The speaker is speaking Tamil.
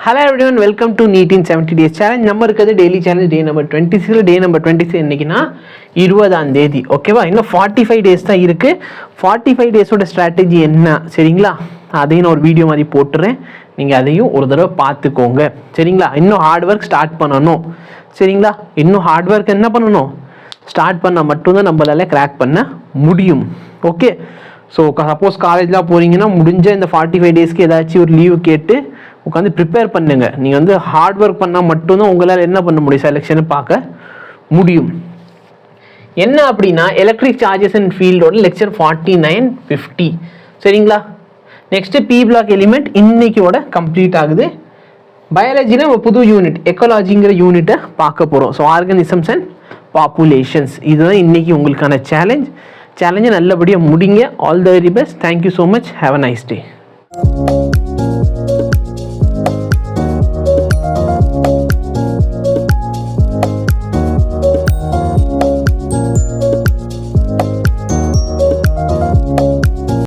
Hello everyone, welcome to NEET in 70 days challenge. நம்ம இருக்குது daily challenge day number 26. day number 26 என்னைக்குனா 20ஆம் தேதி. ஓகேவா? இன்னும் 45 days தான் இருக்கு. 45 days-ஓட strategy என்ன சரிங்களா? அதையும் ஒரு வீடியோ மாதிரி போட்டுறேன். நீங்க அதையும் ஒரு தடவை பார்த்துக்கோங்க. சரிங்களா? இன்னும் ஹார்ட் ஒர்க் ஸ்டார்ட் பண்ணணும். சரிங்களா? இன்னும் ஹார்ட் ஒர்க் என்ன பண்ணணும்? ஸ்டார்ட் பண்ணா மட்டும் தான் நம்மளால கிராக் பண்ண முடியும். ஓகே? ஸோ சப்போஸ் காலேஜ்லாம் போறீங்கன்னா முடிஞ்ச இந்த 45 டேஸ்க்கு ஏதாச்சும் ஒரு லீவ் கேட்டு உட்காந்து ப்ரிப்பேர் பண்ணுங்க. நீங்கள் வந்து ஹார்ட் ஒர்க் பண்ணால் மட்டும்தான் உங்களால் என்ன பண்ண முடியும், செலெக்ஷனை பார்க்க முடியும். என்ன அப்படின்னா எலக்ட்ரிக் சார்ஜஸ் அண்ட் ஃபீல்டோட லெக்சர் 49, 50 சரிங்களா. நெக்ஸ்ட் பி பிளாக் எலிமெண்ட் இன்னைக்கோட கம்ப்ளீட் ஆகுது. பயாலஜியில் ஒரு புது யூனிட் எக்காலஜிங்கிற யூனிட்டை பார்க்க போகிறோம். ஸோ ஆர்கனிசம்ஸ் அண்ட் பாப்புலேஷன்ஸ் இதுதான் இன்னைக்கு உங்களுக்கான சேலஞ்சை நல்லபடியாக முடிங்க. All the very best. Thank you so much. Have a nice day.